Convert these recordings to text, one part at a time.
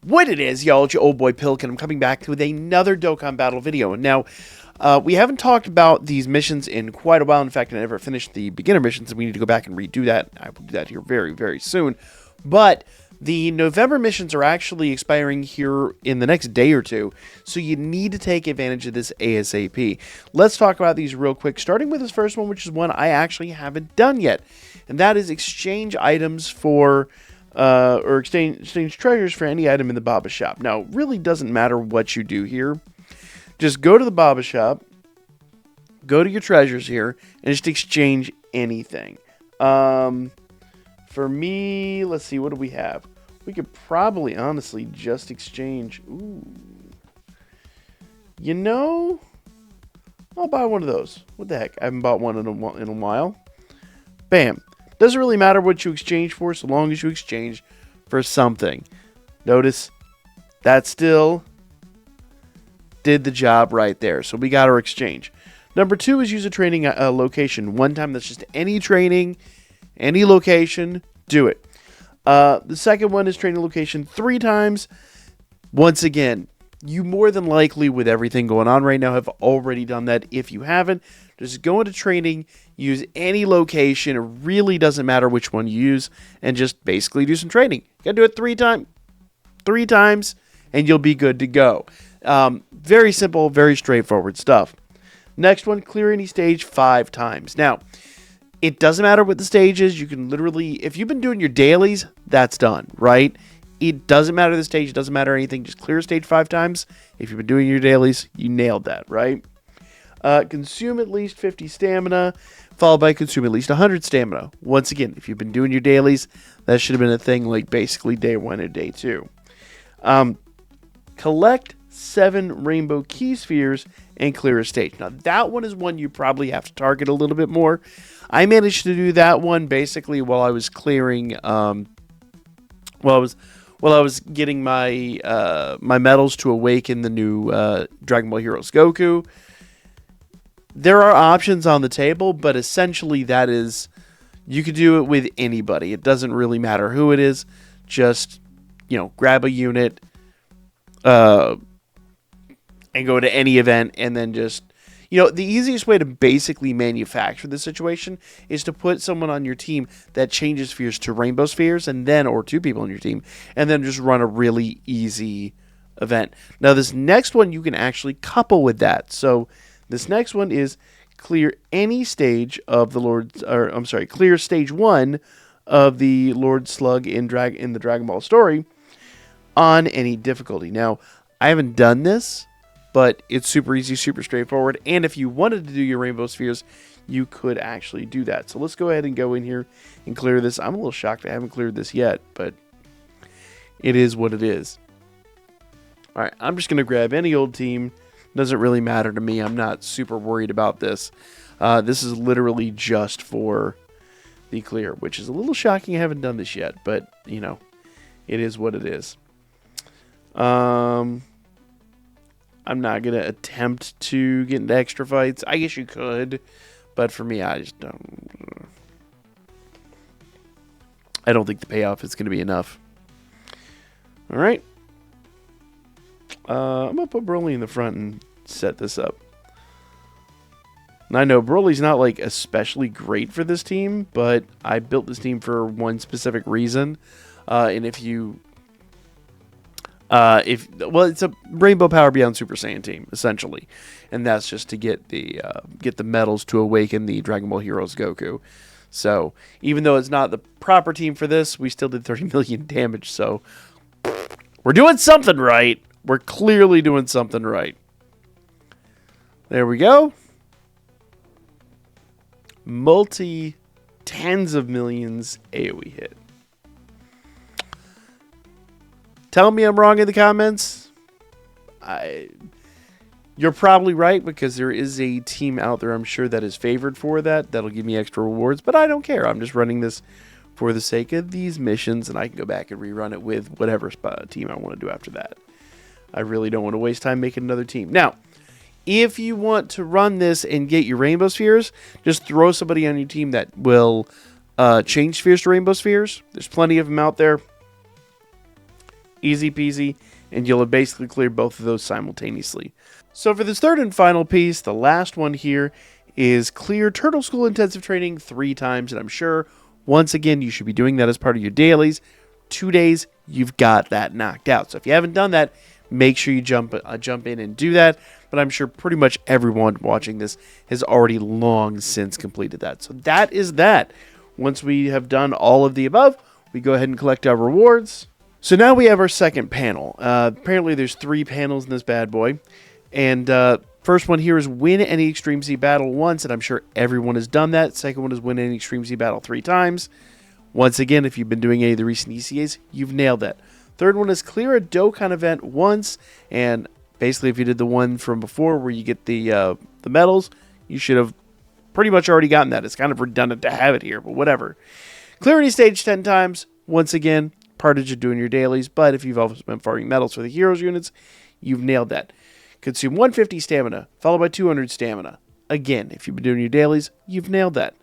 What it is, y'all, it's your old boy Pilk, and I'm coming back with another Dokkan Battle video. Now, we haven't talked about these missions in quite a while. In fact, I never finished the beginner missions, and we need to go back and redo that. I will do that here very, very soon. But the November missions are actually expiring here in the next day or two, so you need to take advantage of this ASAP. Let's talk about these real quick, starting with this first one, which is one I actually haven't done yet, and that is exchange items for... or exchange treasures for any item in the Baba shop. Now, it really doesn't matter what you do here. Just go to the Baba shop, go to your treasures here, and just exchange anything. For me, let's see, what do we have? We could probably, honestly, just exchange... Ooh. You know, I'll buy one of those. What the heck? I haven't bought one in a while. Bam. Doesn't really matter what you exchange for, so long as you exchange for something. Notice that still did the job right there. So we got our exchange. Number 2 is use a training location. One time, that's just any training, any location, do it. The second one is training location 3 times. Once again, you more than likely, with everything going on right now, have already done that. If you haven't, just go into training, use any location. It really doesn't matter which one you use, and just basically do some training. You gotta do it 3 times, and you'll be good to go. Very simple, very straightforward stuff. Next one, clear any stage 5 times. Now, it doesn't matter what the stage is. You can literally, if you've been doing your dailies, that's done, right? It doesn't matter the stage. It doesn't matter anything. Just clear stage 5 times. If you've been doing your dailies, you nailed that, right? Consume at least 50 stamina, followed by consume at least 100 stamina. Once again, if you've been doing your dailies, that should have been a thing like basically day 1 and day 2. Collect 7 rainbow key spheres and clear a stage. Now, that one is one you probably have to target a little bit more. I managed to do that one basically while I was clearing... While I was getting my my medals to awaken the new Dragon Ball Heroes Goku. There are options on the table, but essentially that is, you could do it with anybody. It doesn't really matter who it is. Just, grab a unit and go to any event, and then just, the easiest way to basically manufacture the situation is to put someone on your team that changes spheres to rainbow spheres, and then, or 2 people on your team, and then just run a really easy event. Now, this next one you can actually couple with that. So, this next one is clear any stage of the clear stage 1 of the Lord Slug in the Dragon Ball story on any difficulty. Now, I haven't done this, but it's super easy, super straightforward. And if you wanted to do your rainbow spheres, you could actually do that. So let's go ahead and go in here and clear this. I'm a little shocked I haven't cleared this yet, but it is what it is. All right, I'm just going to grab any old team. Doesn't really matter to me. I'm not super worried about this. This is literally just for the clear, which is a little shocking. I haven't done this yet, but, it is what it is. I'm not going to attempt to get into extra fights. I guess you could, but for me, I just don't. I don't think the payoff is going to be enough. All right. I'm going to put Broly in the front and set this up. And I know Broly's not, especially great for this team, but I built this team for one specific reason. And it's a Rainbow Power Beyond Super Saiyan team, essentially. And that's just to get the medals to awaken the Dragon Ball Heroes Goku. So, even though it's not the proper team for this, we still did 30 million damage, so we're doing something right. We're clearly doing something right. There we go. Tens of millions AoE hit. Tell me I'm wrong in the comments. You're probably right, because there is a team out there, I'm sure, that is favored for that. That'll give me extra rewards, but I don't care. I'm just running this for the sake of these missions, and I can go back and rerun it with whatever team I want to do after that. I really don't want to waste time making another team. Now, if you want to run this and get your rainbow spheres, just throw somebody on your team that will change spheres to rainbow spheres. There's plenty of them out there. Easy peasy, and you'll have basically cleared both of those simultaneously. So for this third and final piece, the last one here is clear Turtle School Intensive Training 3 times, and I'm sure, once again, you should be doing that as part of your dailies. 2 days, you've got that knocked out. So if you haven't done that, make sure you jump in and do that. But I'm sure pretty much everyone watching this has already long since completed that. So that is that. Once we have done all of the above, we go ahead and collect our rewards. So now we have our second panel. Apparently there's 3 panels in this bad boy. And first one here is win any Extreme Z battle once, and I'm sure everyone has done that. Second one is win any Extreme Z battle 3 times. Once again, if you've been doing any of the recent ECAs, you've nailed that. Third one is clear a dokkan event once, and basically if you did the one from before where you get the medals, you should have pretty much already gotten that. It's kind of redundant to have it here, but whatever. Clear any stage 10 times. Once again, part of just doing your dailies, but if you've also been farming medals for the heroes units, you've nailed that. Consume 150 stamina, followed by 200 stamina. Again, if you've been doing your dailies, you've nailed that.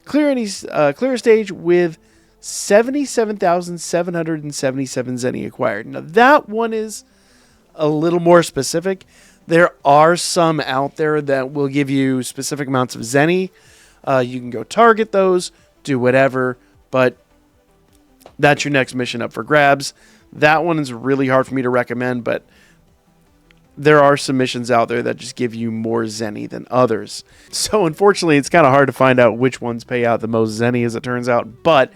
Clear a stage with 77,777 zenny acquired. Now that one is a little more specific. There are some out there that will give you specific amounts of zenny. You can go target those, do whatever, but that's your next mission up for grabs. That one is really hard for me to recommend, but there are some missions out there that just give you more zenny than others. So unfortunately, it's kind of hard to find out which ones pay out the most zenny, as it turns out. But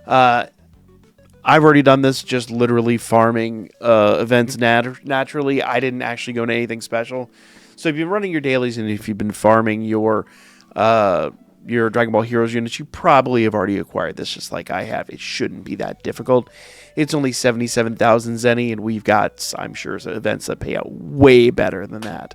I've already done this just literally farming events naturally. I didn't actually go into anything special. So if you've been running your dailies and if you've been farming your Dragon Ball Heroes units, you probably have already acquired this just like I have. It shouldn't be that difficult. It's only 77,000 zenny, and we've got, I'm sure, events that pay out way better than that.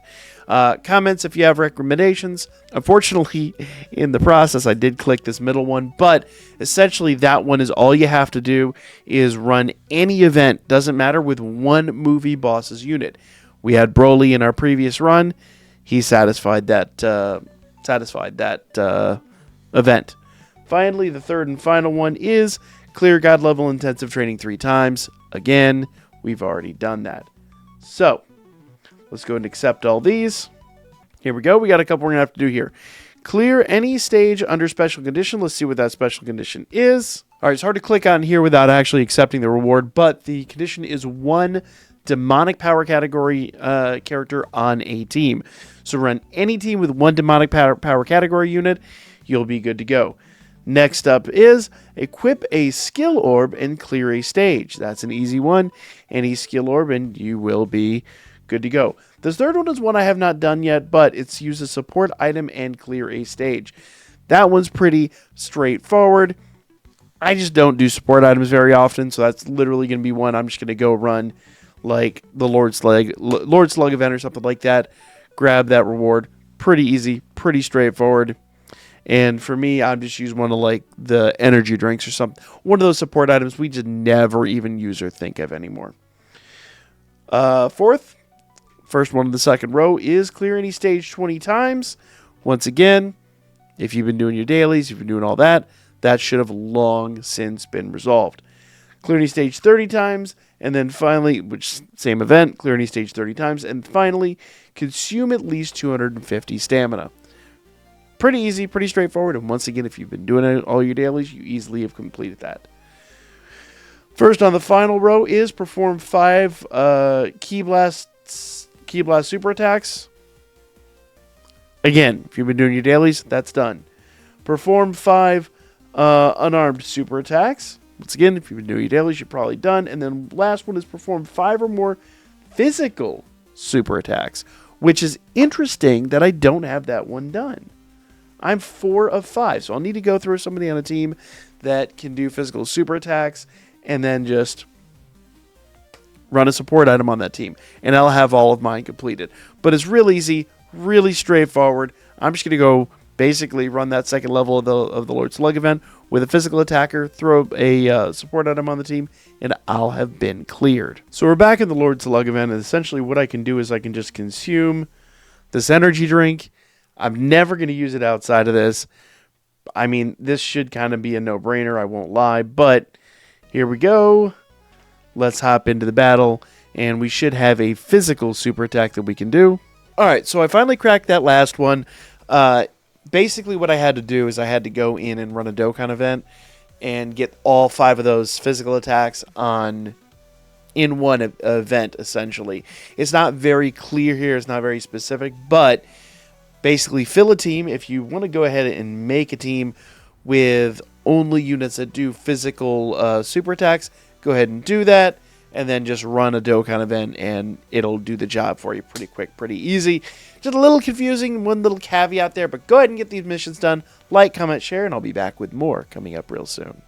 Comments if you have recommendations. Unfortunately, in the process, I did click this middle one, but essentially that one is all you have to do is run any event, doesn't matter, with one movie boss's unit. We had Broly in our previous run. He satisfied that event. Finally, the third and final one is clear God level intensive training 3 times. Again, we've already done that. So, let's go ahead and accept all these. Here we go. We got a couple we're going to have to do here. Clear any stage under special condition. Let's see what that special condition is. All right, it's hard to click on here without actually accepting the reward, but the condition is 1 demonic power category character on a team. So run any team with 1 demonic power category unit, you'll be good to go. Next up is equip a skill orb and clear a stage. That's an easy one. Any skill orb and you will be good to go. This third one is one I have not done yet, but it's use a support item and clear a stage. That one's pretty straightforward. I just don't do support items very often, so that's literally going to be one I'm just going to go run like the Lord Slug event or something like that. Grab that reward. Pretty easy, pretty straightforward. And for me, I'm just using one of like the energy drinks or something. One of those support items we just never even use or think of anymore. First one of the second row is clear any stage 20 times. Once again, if you've been doing your dailies, you've been doing all that, that should have long since been resolved. Clear any stage 30 times, and then finally, which same event, clear any stage 30 times, and finally, consume at least 250 stamina. Pretty easy, pretty straightforward, and once again, if you've been doing all your dailies, you easily have completed that. First on the final row is perform 5 Ki Blast super attacks. Again, if you've been doing your dailies, that's done. Perform 5 unarmed super attacks. Once again, if you've been doing your dailies, you're probably done. And then last one is perform 5 or more physical super attacks, which is interesting that I don't have that one done. I'm 4 of 5, so I'll need to go through somebody on a team that can do physical super attacks and then just run a support item on that team. And I'll have all of mine completed. But it's real easy, really straightforward. I'm just going to go basically run that second level of the Lord Slug event with a physical attacker, throw a support item on the team, and I'll have been cleared. So we're back in the Lord Slug event, and essentially what I can do is I can just consume this energy drink. I'm never going to use it outside of this. I mean, this should kind of be a no-brainer, I won't lie, but here we go. let's hop into the battle, and we should have a physical super attack that we can do. Alright, so I finally cracked that last one. Basically what I had to do is I had to go in and run a dokkan event and get all 5 of those physical attacks in one event, essentially. It's not very clear here, it's not very specific, but basically fill a team. If you want to go ahead and make a team with only units that do physical super attacks, go ahead and do that, and then just run a dokkan event, and it'll do the job for you pretty quick, pretty easy. Just a little confusing, one little caveat there, but go ahead and get these missions done. Like, comment, share, and I'll be back with more coming up real soon.